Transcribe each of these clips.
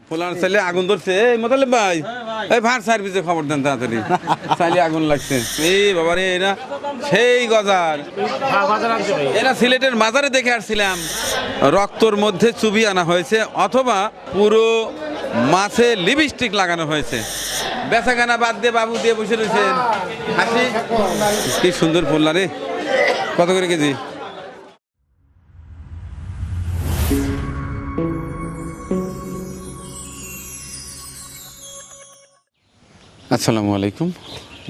পোলার চাইলে আগুন ধরছে। এই মোতালেব ভাই, এই ফায়ার সার্ভিসে খবর দেন তাড়াতাড়ি, চাইলে আগুন লাগছে। এই বাবারে, এরা সেই গজার, এরা সিলেটের মাজারে দেখে আসছিলাম। রক্তর মধ্যে চুবি আনা হয়েছে অথবা পুরো মাছে লিপস্টিক লাগানো হয়েছে। বেচাখানা বাদ দিয়ে বাবু দিয়ে বসে রয়েছেন। হাসি, কি সুন্দর পোল্লা রে। কত করে কেজি? আসসালামু আলাইকুম।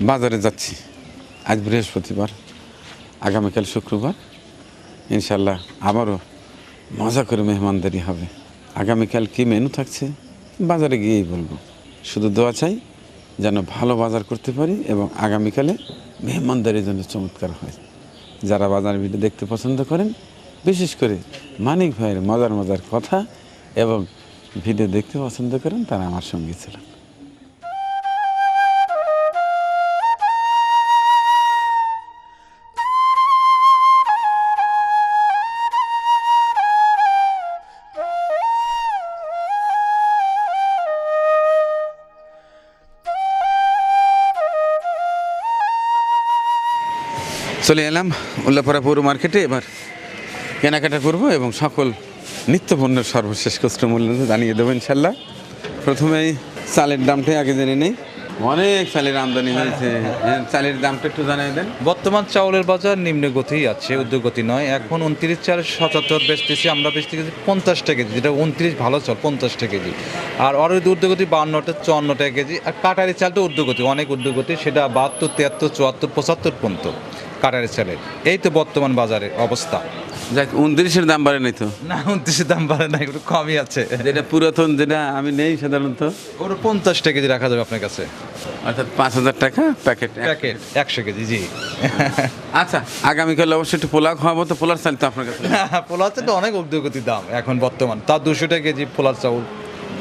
বাজারে যাচ্ছি। আজ বৃহস্পতিবার, আগামীকাল শুক্রবার। ইনশাল্লাহ আবারও মজা করে মেহমানদারি হবে। আগামীকাল কি মেনু থাকছে বাজারে গিয়েই বলবো। শুধু দোয়া চাই যেন ভালো বাজার করতে পারি এবং আগামীকালে মেহমানদারির জন্য চমৎকার হয়। যারা বাজার ভিডিও দেখতে পছন্দ করেন, বিশেষ করে মানিক ভাইয়ের মজার মজার কথা এবং ভিডিও দেখতে পছন্দ করেন, তারা আমার সঙ্গে ছিলেন। চলে এলাম উল্লাপাড়া পৌর মার্কেটে। এবার কেনাকাটা করব এবং সকল নিত্য পণ্যের সর্বশেষ খুচরো মূল্য জানিয়ে দেবো ইনশাল্লাহ। প্রথমেই চালের দামটাই আগে জেনে নেই। অনেক চালের আমদানি হয়েছে, চালের দামটা একটু জানিয়ে দেন। বর্তমান চাউলের বাজার নিম্নগতি আছে, ঊর্ধ্বগতি নয়। এখন 29,477 বেচতেছি, আমরা বেচতে গেছি 50 টাকা কেজি, যেটা 29 ভালো চাল 50 টাকা কেজি। আর ঊর্ধ্বগতি 52টা 54 টাকা কেজি। আর কাটারি চালটা ঊর্ধ্বগতি, অনেক ঊর্ধ্বগতি, সেটা 72, 73, 74, 75 পর্যন্ত কাটারি চালের। এই তো বর্তমান বাজারের অবস্থা। যাক, 29-এর দাম বাড়ে নাই তো? না, 29-এর দাম বাড়ে না, একটু কমই আছে। যেটা পুরাতন, যেটা আমি নেই সাধারণত, ওটা 50 টাকা কেজি রাখা যাবে আপনার কাছে, অর্থাৎ 5,000 টাকা প্যাকেট। 100 কেজি, জি। আচ্ছা, আগামীকাল অবশ্যই একটু পোলাও খাওয়াবো। তো পোলার চাল তো আপনার কাছে? পোলার চালটা অনেক ঊর্ধ্বগতি দাম এখন বর্তমান, তার 200 টাকা কেজি পোলার চাউল।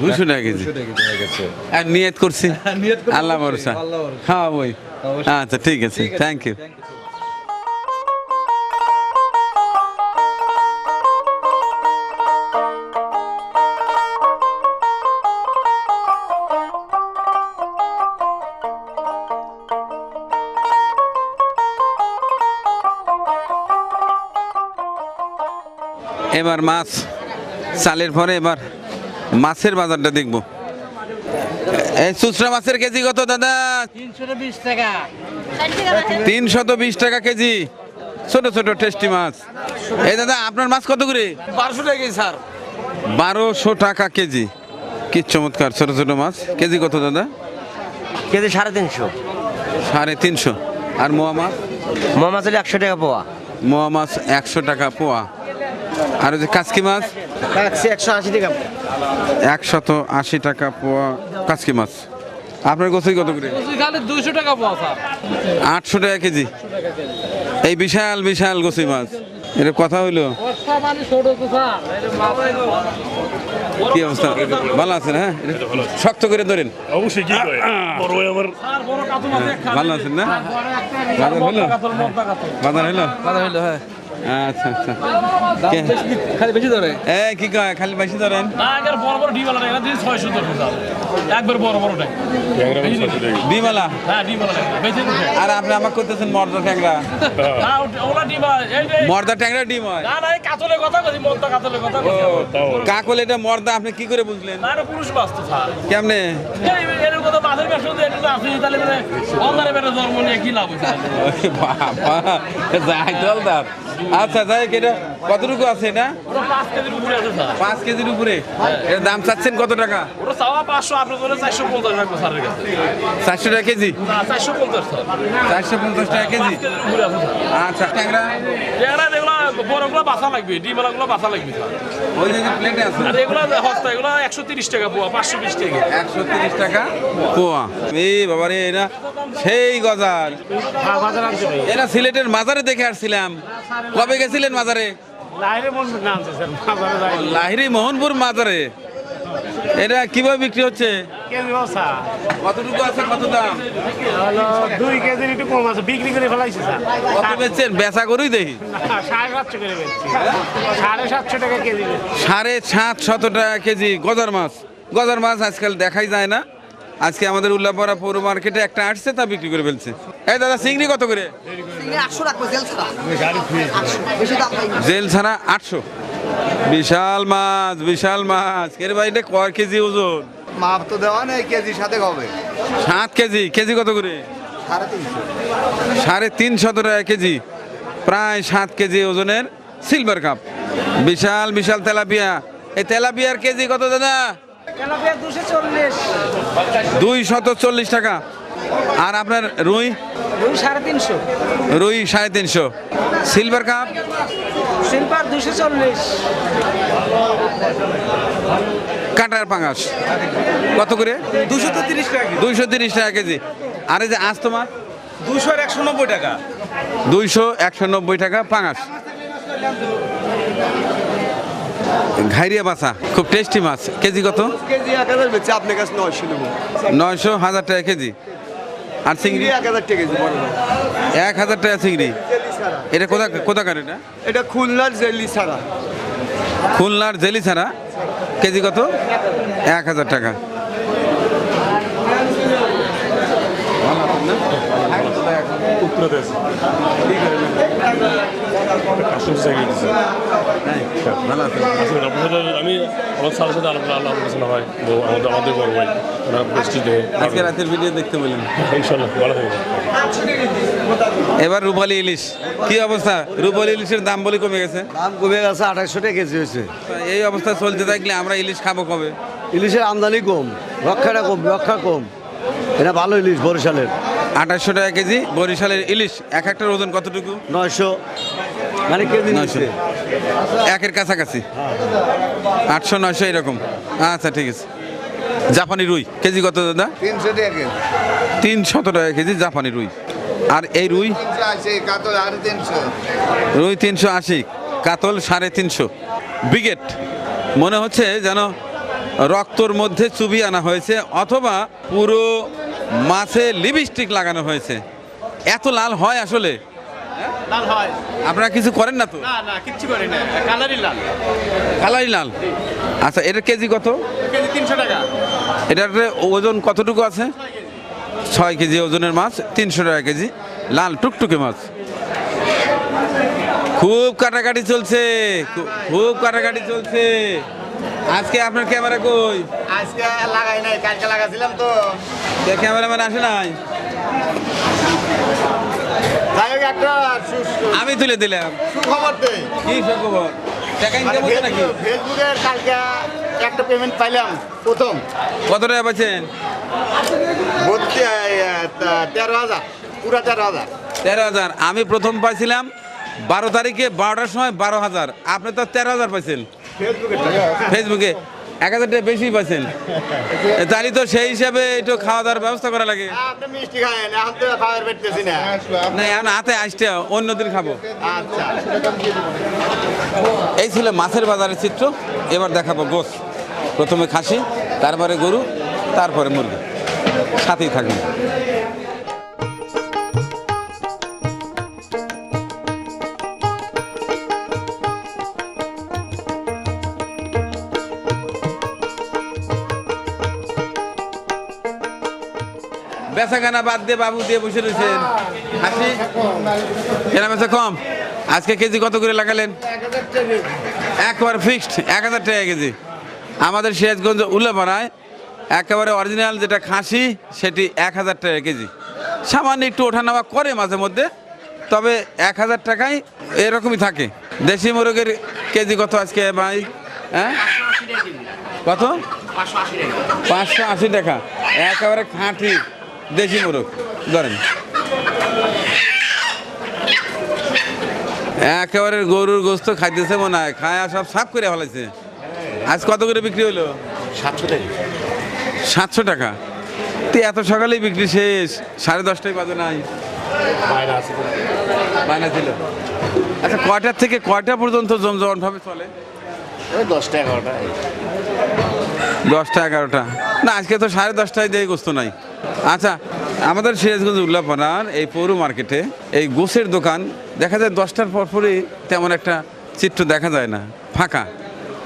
200 টাকা কেজি হয়ে গেছে। আর নিয়ত করছি, নিয়ত করছি, আল্লাহ ভরসা, আল্লাহ ভরসা। খাওয়াবোই। অবশ্যই। আচ্ছা, ঠিক আছে, থ্যাংক ইউ। এবার মাছ চালের পরে এবার মাছের বাজারটা দেখবো। এই খুচরা মাছের কেজি কত দাদা? 320 টাকা। 320 টাকা কেজি, ছোট ছোট টেস্টি মাছ। এই দাদা, আপনার মাছ কত করে? 1200 টাকা কেজি স্যার। 1200 টাকা কেজি। কি চমৎকার ছোট ছোট মাছ। কেজি কত দাদা? কেজি 350। 350। আর মোয়া মাছ? মোয়া মাছ হলে 100 টাকা পোয়া। মোয়া মাছ 100 টাকা পোয়া। আর ওই যে কাচকি মাছ? কাচ্ছি 180 টাকা। 180 টাকা পোয়া কাচকি মাছ। আপনার গোছই কত করে? 200 টাকা পোয়া স্যার। 800 টাকা কেজি। এই বিশাল বিশাল গোছই মাছ, এর কথা হইলো। কি অবস্থা? ভালো আছেন? হ্যাঁ, শক্ত করে ধরেন। অবশ্যই। কি কয় বড় ভাই আমার? ভালো আছেন না? বাজার হলো? বাজার হলো? কথা হইলো, হ্যাঁ। আচ্ছা আচ্ছা। খালি বেশি ধরে। এই কি কয়, খালি বেশি ধরেন? না, একবার বড় বড় ডিম আলাদা, এটা দিয়ে 600 ধরে স্যার। একবার বড় বড়টাই। ডিমালা? হ্যাঁ, ডিম আলাদা বেশি দিছে। আর আপনি আমাকে করতেছেন মর্দা ট্যাংরা? না, ওলা ডিম এই যে মর্দা ট্যাংরা ডিম হয়? না না, এই কাতলের কথা কইছি, মদ্দা কাতলের কথা কইছি। কাকল এটা মর্দা, আপনি কি করে বুঝলেন? না, এটা পুরুষ মাছ তো স্যার। কেমনে? এর কথা মাছের ব্যবসা দিয়ে এটা আছে, তাহলে মানে অন্ধারে বেটা জন্ম নিয়ে কি লাভ হইছে? বাবা, যাই দলদার। আচ্ছা, যাই এটা কতটুকু আছে? এটা ওটা 5 কেজির উপরে আছে স্যার। 5 কেজির উপরে। এর দাম চাচ্ছেন কত টাকা? ওটা চাওয়া 500, আপনার জন্য 450 রাখবো স্যারের কাছে। 400 টাকা কেজি? না, 450 স্যার। 450 টাকা কেজি। 5 কেজির উপরে আছে স্যার। আচ্ছা, ট্যাংরা? এগুলা দেখলো বড়গুলো বাসা লাগবে, ডিমালাগুলো বাসা লাগবে স্যার। ওই যে প্লেটে আছে? আর এগুলো হস্তা, এগুলো 130 টাকা পোয়া, 520 টাকা। 130 টাকা পোয়া। এই বাবারে, এরা সেই গজার। এরা সিলেটের মাজারে দেখে আসছিলাম। কবে গেছিলেন মাজারে? লাহিরি মোহনপুর মাজারে। এটা কিভাবে বিক্রি হচ্ছে? কতটুকু আছে, কত দাম? 2 কেজির একটু কম আছে, বিক্রি করে ফেলাইছে স্যার। কত বেচছেন? বেচা করেই দেখি 750 করে বেচছি। 750 টাকা কেজি বেচছি। 750 টাকা কেজি গজার মাছ। গজার মাছ আজকাল দেখাই যায় না। আজকে আমাদের উল্লাপাড়া পৌর মার্কেটে একটা আসছে, তা বিক্রি করে ফেলছে। এই দাদা চিংড়ি কত করে? জেল ছাড়া 800। বিশাল মাছ, বিশাল মাছ। এর বাইরে কয় কেজি ওজন? মাপ তো দেওয়া নেই, কেজি সাথে হবে 7 কেজি। কেজি কত করে? 350। 350 টাকা কেজি। প্রায় 7 কেজি ওজনের সিলভার কাপ। বিশাল বিশাল তেলাপিয়া। এই তেলাপিয়ার কেজি কত দাদা? 240 টাকা। আর আপনার রুই? রুই 350, রুই 350। Silver cup? সিলভার 240, কাটার পাঙাশ কত করে? 230 টাকা 230 টাকা কেজি। আর এই যে আস্ত মাছ? 200 আর 190 টাকা। 200, 190 টাকা পাঙাশ। ঘাইরিয়া বাছা, খুব টেস্টি মাছ। কেজি কত? কেজি 1000 বেচে আপনার কাছে 900 নেব। 900, 1000 টাকা কেজি। আর চিংড়ি? 1000 টাকা কেজি বড় ভাই। 1000 টাকা চিংড়ি। এটা কোথাকার এটা? এটা খুলনার জেলি ছাড়া। খুলনার জেলি ছাড়া। কেজি কত? 1000 টাকা। উত্তরাতে আছে কাস্টম চাকরি দিচ্ছে। ভালো আছে। আসলে আপনার সাথে আমি আমার স্যারের সাথে আলোচনা হয়, আমাদের বড় ভাই ওনারা প্রেস্টিজ দেবে। আজকে রাতের ভিডিও দেখতে বললেন। ইনশাল্লাহ ভালো থাকবে। এবার রূপালী ইলিশ কি অবস্থা? রূপালী ইলিশের দাম বলে কমে গেছে। দাম কমে গেছে, 2800 টাকা কেজি হয়েছে। এই অবস্থা চলতে থাকলে আমরা ইলিশ খাবো কবে? ইলিশের আমদানি কম, রক্ষা কম। এটা ভালো ইলিশ বরিশালের। 2800 টাকা কেজি বরিশালের ইলিশ। এক একটার ওজন কতটুকু? 900, মানে কেজি 900, একের কাছাকাছি। 800, 900 এরকম। আচ্ছা ঠিক আছে। জাপানি রুই কেজি কত দাদা? 300 টাকা কেজি। 300 টাকা কেজি জাপানি রুই। আর এই রুই? 380, কাতল 350। রুই 380, কাতল 350। ব্রিগেড মনে হচ্ছে যেন রক্তর মধ্যে চুবি আনা হয়েছে, অথবা পুরো মাছে লিপস্টিক লাগানো হয়েছে। এত লাল হয় আসলে? লাল হয়? আপনারা কিছু করেন না তো? না কিচ্ছু করি না, কালারই লাল। কালাই লাল। আচ্ছা এটার কেজি কত? কেজি 300 টাকা। এটার ওজন কতটুকু আছে? 6 কেজি ওজনের মাছ, 300 টাকা কেজি। লাল টুকটুকে মাছ। খুব কাটাকাটি চলছে, খুব কাটাকাটি চলছে। আজকে আপনার ক্যামেরা কই? আজকে লাগাই নাই, কালকে লাগাছিলাম তো। ক্যামেরাম্যান আসে নাই? যাই হোক, একটা আমি তুলে দিলাম। সুখবর দেই। কি খবর? টাকা ইনকাম হচ্ছে নাকি? ফেসবুকের কালকে একটা পেমেন্ট পাইলাম প্রথম। কত টাকা পাচ্ছেন? 13,000, পুরা 13,000। 13,000। আমি প্রথম পাইছিলাম 12 তারিখে 12টার সময় 12,000। আপনি তো 13,000 পাইছেন ফেসবুকে। 1,000 টাকা বেশি পাইছেন। তাহলে তো সেই হিসাবে একটু খাওয়া দাওয়ার ব্যবস্থা করা লাগে। আপনি মিষ্টি খায়েন, এখন তো খাওয়ার পেটতেছি না। না এখন হাতে আসতে অন্যদিন খাবো। আচ্ছা, এই ছিল মাছের বাজারের চিত্র। এবার দেখাবো গোস। প্রথমে খাসি, তারপরে গরু, তারপরে মুরগি। সাথেই থাকবেন। বেচাকেনা বাদ দিয়ে বাবু দিয়ে বসে রয়েছেন। হাসি কেনা বেচা কম। আজকে কেজি কত করে লাগালেন? একবার ফিক্সড 1000 টাকা কেজি। আমাদের সিরাজগঞ্জ উল্লাপাড়ায় একেবারে অরিজিনাল যেটা খাসি, সেটি 1000 টাকা কেজি। সামান্য একটু ওঠানামা করে মাঝে মধ্যে, তবে 1000 টাকায় এরকমই থাকে। দেশি মোরগের কেজি কত আজকে ভাই? হ্যাঁ কত? 580 টাকা। একেবারে খাঁটি দেশি মোরগ ধরেন। একেবারে গরুর গোস্ত খাইতেছে মনে হয়, খায়া সব সাফ করে ফেলাইছে। আজ কত করে বিক্রি হলো? 700 টাকা। 700 টাকা। তো এত সকালেই বিক্রি শেষ? 10:30টায় বাজে নাই? বায়না ছিল। আচ্ছা কয়টার থেকে কয়টা পর্যন্ত জমজমাট ভাবে চলে? 10টা 11টা। 10টা 11টা। না আজকে তো 10:30টায় দিয়ে গোস্ত নাই। আচ্ছা আমাদের সিরাজগঞ্জ উল্লাপাড়ার এই পৌর মার্কেটে এই গোসের দোকান দেখা যায় 10টার পরপরই তেমন একটা চিত্র দেখা যায় না, ফাঁকা।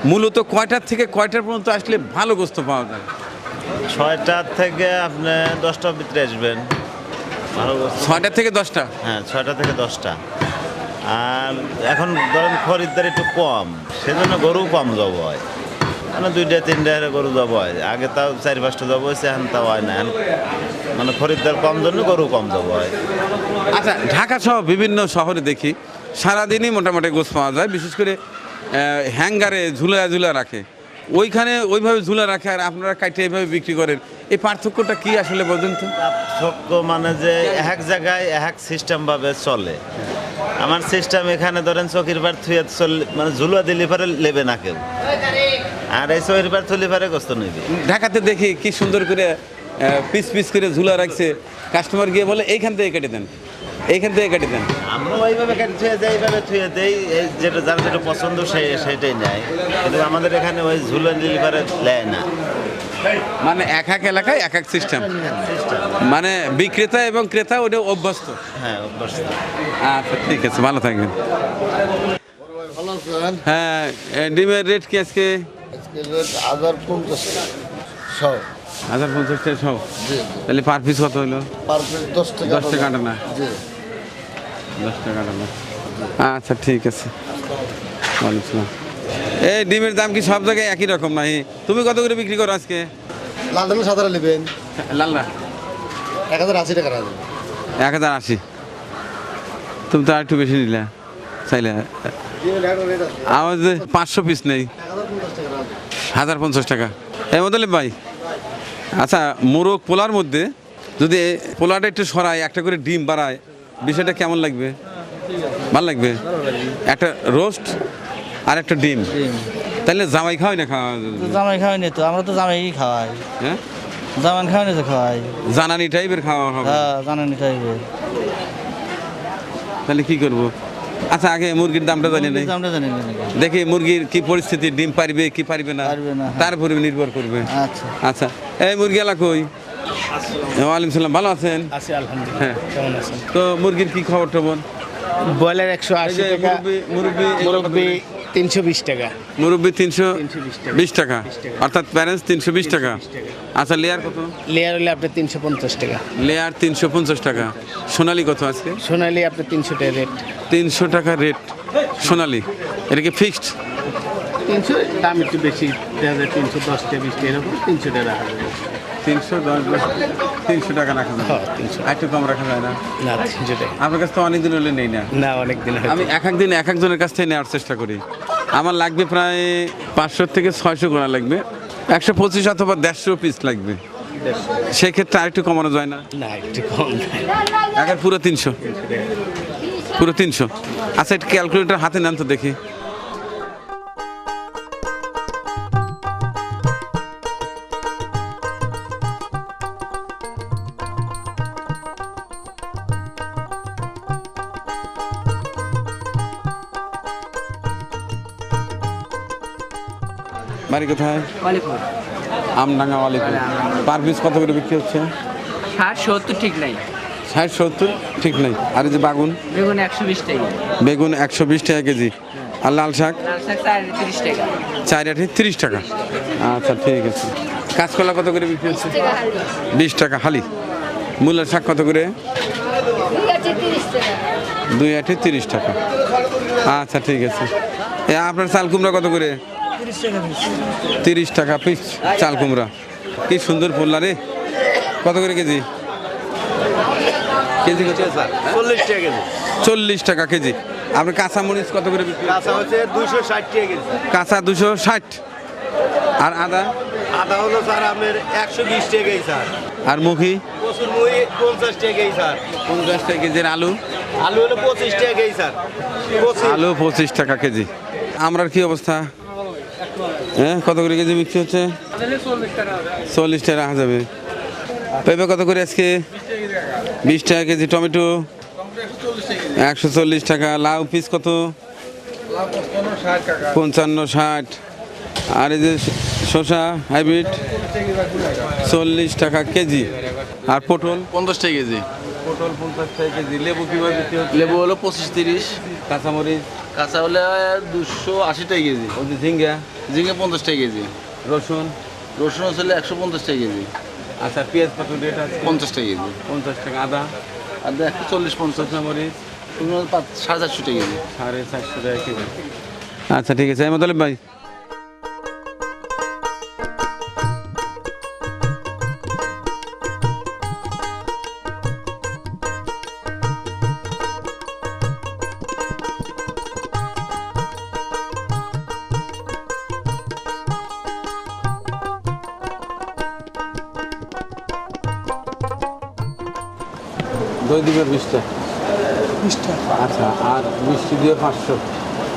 মূলত কয়টার থেকে কয়টার পর্যন্ত আসলে ভালো গোস্ত পাওয়া যায়? 6টার থেকে আপনি 10টার ভিতরে আসবেন, ভালো গোস্ত। 6টা থেকে 10টা? হ্যাঁ, 6টা থেকে 10টা। আর এখন ধরেন খরিদ্দার একটু কম, সেজন্য গরু কম জব হয়, মানে 2-3টা গরু জব হয়। আগে তাও 4-5টা জব হয়েছে, এখন তাও হয় না। এখন মানে খরিদ্দার কম জন্য গরু কম জব হয়। আচ্ছা, ঢাকা সহ বিভিন্ন শহরে দেখি সারাদিনই মোটামুটি গোস্ত পাওয়া যায়, বিশেষ করে হ্যাঙ্গারে ঝুলা রাখে, ওইখানে ওইভাবে ঝুলা রাখে, আর আপনারা কাটে এইভাবে বিক্রি করেন। এই পার্থক্যটা কি আসলে বলুন তো? পার্থক্য মানে যে এক জায়গায় এক সিস্টেমভাবে চলে। আমার সিস্টেম এখানে ধরেন চকির বার থুয়ে মানে ঝুলা দিলে পরে নেবে না কেউ, আর এই চকির বার থুলে পরে গোস্ত নেবে। ঢাকাতে দেখি কি সুন্দর করে পিস পিস করে ঝুলা রাখছে, কাস্টমার গিয়ে বলে এইখান থেকে কেটে দেন, এইখান থেকে কেটে দেন। আমরা ওইভাবে কেটে থুয়ে যাই, এইভাবে থুয়ে দেই, এই যেটা যার যেটা পছন্দ সেটাই নেয়। কিন্তু আমাদের এখানে ওই ঝুলা দিলে পরে নেয় না। মানে এক এক এলাকায় এক এক সিস্টেম, মানে বিক্রেতা এবং ক্রেতা ওটা অভ্যস্ত। হ্যাঁ, অভ্যস্ত। আচ্ছা, ঠিক আছে, ভালো থাকবেন। হ্যাঁ, ডিমের রেট কি আজকে? 1050 1050 টাকা সব? তাহলে পার পিস কত হলো? 10 টাকা। 10 টাকা না? 10 টাকা না। আচ্ছা, ঠিক আছে। ওয়ালাইকুম আসসালাম। এই ডিমের দাম কি সব জায়গায় একই রকম নাই? তুমি কত করে বিক্রি করো আজকে? লালদানা সাদারা নেবেন লালরা 1080 টাকা। 1080? তুমি তো আর একটু বেশি নিলে চাইলে। আমার যে 500 পিস নেই, 1050 টাকা। এই মোতালেব ভাই, আচ্ছা, মোরগ পোলার মধ্যে যদি পোলাটা একটু সরায়, একটা করে ডিম বাড়ায়, বিষয়টা কেমন লাগবে? ভালো লাগবে? একটা রোস্ট আর একটা ডিম, তাহলে জামাই খাওয়াই না? জামাই খাওয়াই নি তো, আমরা তো জামাই খাওয়াই। হ্যাঁ, জামান খাওয়াই তো খাওয়াই। জানানি টাইপের খাওয়া হবে? হ্যাঁ, জানানি টাইপের। তাহলে কি করবো? আচ্ছা, আগে মুরগির দামটা জানি না, দামটা জানি না। দেখি মুরগির কি পরিস্থিতি, ডিম পারবে কি পারবে না, পারবে না, হ্যাঁ। তার উপরে নির্ভর করবে। আচ্ছা আচ্ছা, এই মুরগি এলা কই? ওয়ালাইকুম সালাম, ভালো আছেন? আছি আলহামদুলিল্লাহ। হ্যাঁ, কেমন আছেন? তো মুরগির কি খবর টবর? ব্রয়লার 180 টাকা, মুরব্বি 320 টাকা। মুরব্বি 320 টাকা, অর্থাৎ প্যারেন্টস 320 টাকা। আচ্ছা, লেয়ার কত? লেয়ার হলে আপনার 350 টাকা। লেয়ার 350 টাকা। সোনালি কত আজকে? সোনালি আপনার 300 টাকা রেট। 300 টাকা রেট সোনালি, এটা কি ফিক্সড? 300 দাম একটু বেশি, 310 টাকা 20 টাকা এরকম 300 টাকা রাখা যাবে। 300 টাকা রাখা যায়? হ্যাঁ, 300 একটু কম রাখা যায় না? না, 300 টাকা। আপনার কাছ থেকে অনেকদিন হলে নেই না? না, অনেক দিন আমি এক একদিন এক একজনের কাছ থেকে নেওয়ার চেষ্টা করি। আমার লাগবে প্রায় 500 থেকে 600 গোনা লাগবে, 125 অথবা 150 পিস লাগবে। সেক্ষেত্রে আর একটু কমানো যায় না? না, একটু কম নাই। এখন পুরো 300? পুরো 300? আচ্ছা, একটু ক্যালকুলেটর হাতে নেন তো দেখি। বাড়ি কোথায়? আমডাঙ্গা। ওয়ালিপুর। পার পিস কত করে বিক্রি হচ্ছে? 60-70 ঠিক নাই। 60-70 ঠিক নাই। আর এই যে বাগুন? বেগুন 120 টাকা। বেগুন 120 টাকা কেজি। আর লাল শাক? লাল শাক 30 টাকা। 4-30 টাকা। আচ্ছা, ঠিক আছে। কাঁচকলা কত করে বিক্রি হচ্ছে? 20 টাকা হালি। মূলার শাক কত করে? 2-30 টাকা। আচ্ছা, ঠিক আছে। আপনার চাল কুমড়া কত করে? 30 টাকা পিস চাল কুমড়া। কি সুন্দর পড়লা রে। কত করে কেজি? কেজি কত? 40 টাকা কেজি। 40 টাকা কেজি। আপনার কাঁচা মরিচ কত করে বিক্রি? কাঁচা হচ্ছে 260 টাকা কেজি। কাঁচা 260। আর আদা? আদা হলো স্যার আপনার 120 টাকা কেজি স্যার। আর মুখি? কচুর মুড়ি 50 টাকা কেজি স্যার। 50 টাকা কেজির আলু? আলু হলো 25 টাকা কেজি স্যার। আলু 25 টাকা কেজি। আমরার কি অবস্থা? হ্যাঁ, কত করে কেজি বিক্রি হচ্ছে? 40 টাকা রাখা যাবে। পেঁপে কত করে আজকে? 20 টাকা কেজি। টমেটো 140 টাকা। লাউ পিস কত? 55-60। আর এই যে শসা হাইব্রিড 40 টাকা কেজি। আর পটল? 50 টাকা কেজি। পটল 50 টাকা কেজি। লেবু কিভাবে বিক্রি হচ্ছে? লেবু হলো 25-30। কাঁচামরিচ, কাঁচা হলে 280 টাকা কেজি, ওই যে ঝিঙ্গা, ঝিঙে 50 টাকা কেজি, রসুন, রসুন হলে 150 টাকা কেজি, আচ্ছা পেঁয়াজ কত রেট আছে? 50 টাকা কেজি, 50 টাকা। আদা, আর 140-50, কাঁচামরিচ 450 টাকা কেজি। 450 টাকা কেজি। আচ্ছা ঠিক আছে মোতালেব ভাই। দই দিবে 20টা। আচ্ছা, আর মিষ্টি দিয়ে 500।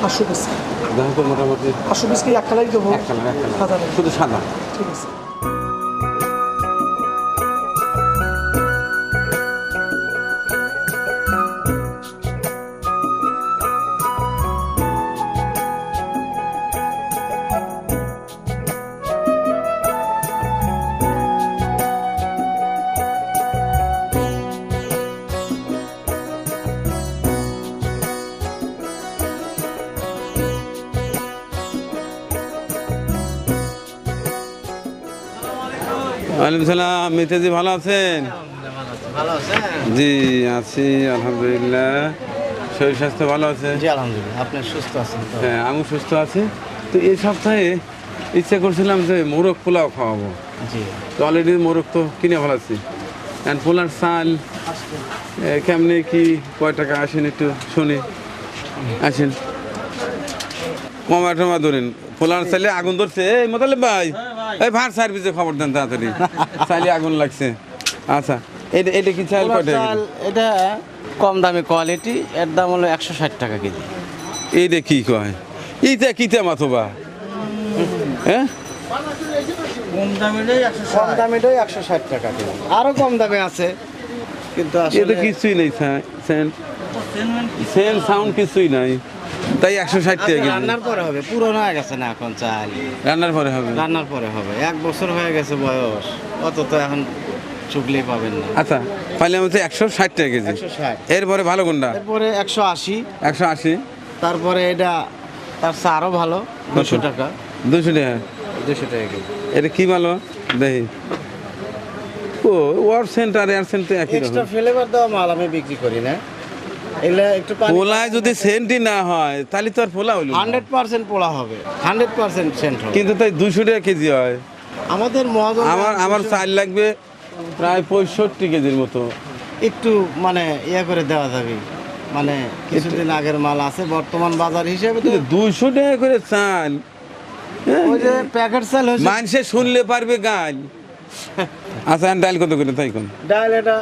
500 পিস। দেখো তো মোটামুটি 500 পিস কি এক কালারই দেবো? এক কালার, শুধু সাদা। ঠিক আছে। ওয়ালাইকুম সালাম। মিতেজি ভালো আছেন? ভালো আছে? জি আছি আলহামদুলিল্লাহ। শরীর স্বাস্থ্য ভালো আছে? জি আলহামদুলিল্লাহ। আপনি সুস্থ আছেন তো? হ্যাঁ আমি সুস্থ আছি। তো এই সপ্তাহে ইচ্ছা করছিলাম যে মোরগ পোলাও খাওয়াবো। জি। তো অলরেডি মোরগ তো কিনে ফেলাচ্ছি। এখন পোলার চাল কেমনি কি কয় টাকা আসেন একটু শুনি। আসেন কমা টমা ধরেন। পোলার চাইলে আগুন ধরছে। এই মোতালেব ভাই, এই ফায়ার সার্ভিসে খবর দেন তাড়াতাড়ি, চাইলে আগুন লাগছে। আচ্ছা এটা এটা কি চাল কয় টাকা? এটা কম দামি কোয়ালিটি, এর দাম হলো 160 টাকা কেজি। এইটা কি কয়? এইটা কিতে মাথবা? হ্যাঁ কম দামিটাই 160 টাকা কেজি। আরো কম দামে আছে কিন্তু এটা আসলে কিছুই নেই, সেন সাউন্ড কিছুই নাই, তাই 160 টাকা কেজি। রান্নার পরে হবে, পুরনো হয়ে গেছে না এখন চাল। রান্নার পরে হবে? রান্নার পরে হবে, 1 বছর হয়ে গেছে বয়স, অত তো এখন চুগলেই পাবেন না। আচ্ছা পাইলে আমি 160 টাকা কেজি। 160। এরপরে ভালো কোনটা? এরপরে 180। 180। তারপরে এটা তার চেয়ে আরো ভালো 200 টাকা। 200 টাকা। 200 টাকা কেজি। এটা কি ভালো দেখি? ও ওয়ার সেন্টার এয়ার সেন্টার একই রকম। এক্সট্রা ফ্লেভার দেওয়া মাল আমি বিক্রি করি না। এগুলা একটু পানি পোলায় যদি সেন্টই না হয় তাহলে তো আর পোলা হইল না। 100% পোড়া হবে, 100% সেন্ট হবে। কিন্তু তাই 200 টাকা কেজি হয়। আমাদের মহাজন আমার চাল লাগবে প্রায় 65 কেজির মতো। একটু মানে ইয়া করে দেওয়া যাবে, মানে কিছুদিন আগের মাল আছে, বর্তমান বাজার হিসেবে তো 200 টাকা করে চাল, ওই যে প্যাকেট চাল হচ্ছে। মানুষে শুনলে পারবে গাল। আচ্ছা ডাল কত করে তাই কোন? ডাল এটা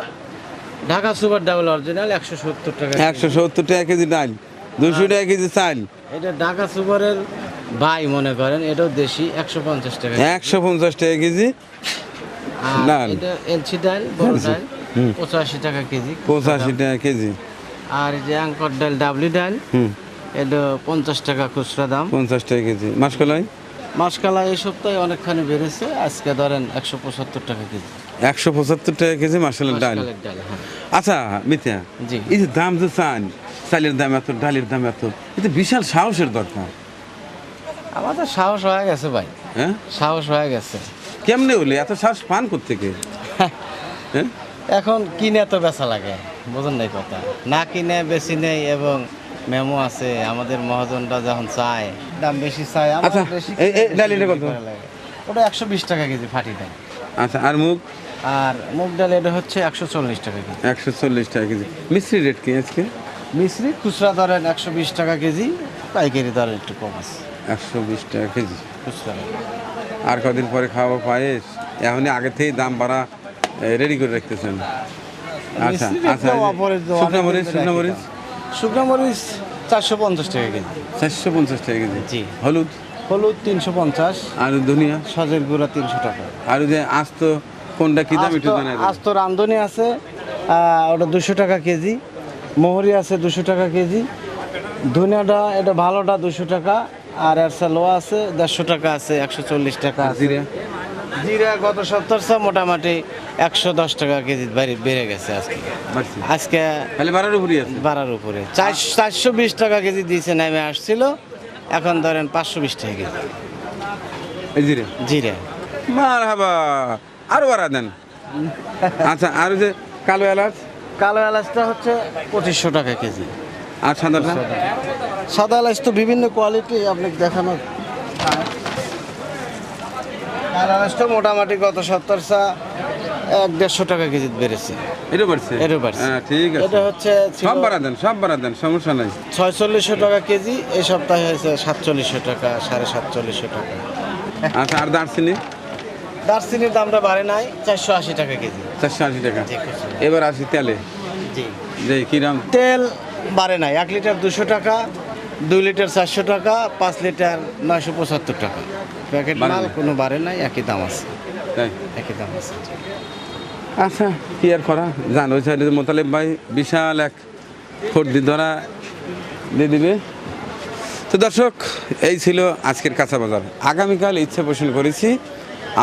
ঢাকা সুপার ডাবল অরিজিনাল 170 টাকা। 170 টাকা কেজি ডাল, 200 টাকা কেজি চাল। এটা ঢাকা সুপারের ভাই মনে করেন, এটাও দেশি 150 টাকা। 150 টাকা কেজি আর ডাল। এটা এলচি ডাল, বড় ডাল 85 টাকা কেজি। 85 টাকা কেজি। আর এই যে অ্যাঙ্কর ডাল, ডাবলি ডাল, এটা 50 টাকা খুচরা দাম। 50 টাকা কেজি। মাসকলাই? মাসকালা এই সপ্তাহে অনেকখানি বেড়েছে, আজকে ধরেন 175 টাকা কেজি। 175 টাকা কেজি মাসকলাই ডাল। মাসকালের ডাল, হ্যাঁ। আচ্ছা মিথ্যা, জি। এই যে দাম যে চাল, চালের দাম এত, ডালের দাম এত, এটা বিশাল সাহসের দরকার। আমাদের সাহস হয়ে গেছে ভাই, হ্যাঁ সাহস হয়ে গেছে। কেমনে হলে এত সাহস পান কোত্থেকে? হ্যাঁ এখন কিনে তো বেচা লাগে, বোঝেন নাই কথা, না কিনে বেশি নেই, এবং মেমো আছে আমাদের মহাজনটা যখন চায় দাম বেশি চায়, আমার আচ্ছা, বেশি এই ডাল এটা কত? ওটা 120 টাকা কেজি ফাটি ডাল। আচ্ছা আর মুগ? আর মুগ ডাল এটা হচ্ছে 140 টাকা কেজি। 140 টাকা কেজি। মিশ্রি রেট কি আজকে? মিশ্রি খুচরা ধরেন 120 টাকা কেজি, পাইকারি ধরেন একটু কম আছে, 120 টাকা কেজি। খুচরা। আর কদিন পরে খাওয়াবো পায়েস? এখনই আগে থেকেই দাম বাড়া রেডি করে রাখতেছেন। আচ্ছা আচ্ছা, শুকনো মরিচ? শুকনো মরিচ? শুকনো মরিচ 450 টাকা কেজি। 450 টাকা কেজি। জি। হলুদ? হলুদ 350। আর ধনিয়া? সজের গুঁড়া 300 টাকা। আর যে আস্ত কোনটা কি দাম একটু জানাই দেন। আস্ত রান্ধনি আছে, ওটা 200 টাকা কেজি। মোহরি আছে 200 টাকা কেজি। ধনিয়াটা এটা ভালোটা 200 টাকা। আর এর লো আছে 150 টাকা আছে, 140 টাকা আছে। জিরা? জিরা গত সপ্তাহে মোটামুটি 110 টাকা কেজি বেড়ে গেছে আজকে। বাড়ছে আজকে তাহলে বাড়ার উপরই আছে। বাড়ার উপরে 420 টাকা কেজি দিয়েছে, নেমে আসছিল, এখন ধরেন 520 টাকা কেজি এই জিরে জিরা। মারহাবা, আরো বাড়া দেন। আচ্ছা, আর যে কালো এলাচ? কালো এলাচটা হচ্ছে 2500 টাকা কেজি। আর সাদাটা? সাদা এলাচ তো বিভিন্ন কোয়ালিটি আপনাকে দেখানো। কালো এলাচটা মোটামুটি গত সপ্তাহে 150 টাকা কেজি বেড়েছে। এটা বাড়ছে? এটা বাড়ছে। হ্যাঁ, ঠিক আছে। এটা হচ্ছে সব বাড়া দেন, সব বাড়া দেন, সমস্যা নাই। 4600 টাকা কেজি, এই সপ্তাহে হয়েছে 4700 টাকা, 4750 টাকা। আচ্ছা, আর দারচিনি? দারচিনির দামটা বাড়ে নাই, 480 টাকা কেজি। 480 টাকা। এবার আসি তেলে। জি, যে কিরাম? তেল বাড়ে নাই, 1 লিটার 200 টাকা, 2 লিটার 400 টাকা, 5 লিটার 975 টাকা। প্যাকেট বাড়ে মাল নাই? কোনো বাড়ে নাই, একই দাম আছে, তাই? একই দাম আছে। আচ্ছা, কি আর করা, জান ওই সাইডে মোতালেব ভাই বিশাল এক ফর্দি ধরা দিয়ে দিবে। তো দর্শক, এই ছিল আজকের কাঁচা বাজার। আগামীকাল ইচ্ছে পোষণ করেছি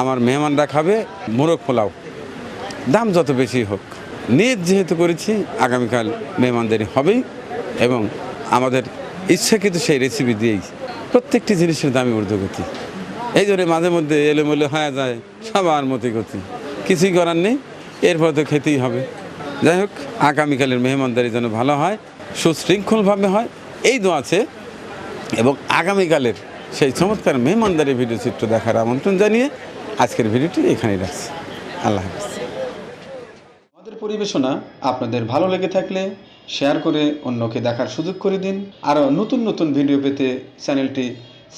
আমার মেহমানরা খাবে মোরগ পোলাও, দাম যত বেশি হোক। নিয়ত যেহেতু করেছি আগামীকাল মেহমানদারি হবেই, এবং আমাদের ইচ্ছা কিন্তু সেই রেসিপি দিয়েই। প্রত্যেকটি জিনিসের দামই ঊর্ধ্বগতি, এই জন্য মাঝে মধ্যে এলোমেলো হয়ে যায়, সবার মতো গতি, কিছুই করার নেই, এরপর তো খেতেই হবে। যাই হোক, আগামীকালের মেহমানদারি যেন ভালো হয়, সুশৃঙ্খলভাবে হয়, এই দোয়া আছে। এবং আগামীকালের সেই চমৎকার মেহমানদারি ভিডিও চিত্র দেখার আমন্ত্রণ জানিয়ে আজকের ভিডিওটি এখানেই রাখছি। আল্লাহ হাফেজ। আমাদের পরিবেশনা আপনাদের ভালো লেগে থাকলে শেয়ার করে অন্যকে দেখার সুযোগ করে দিন। আরও নতুন নতুন ভিডিও পেতে চ্যানেলটি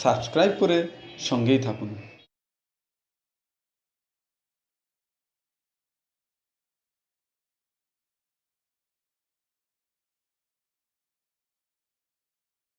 সাবস্ক্রাইব করে সঙ্গেই থাকুন।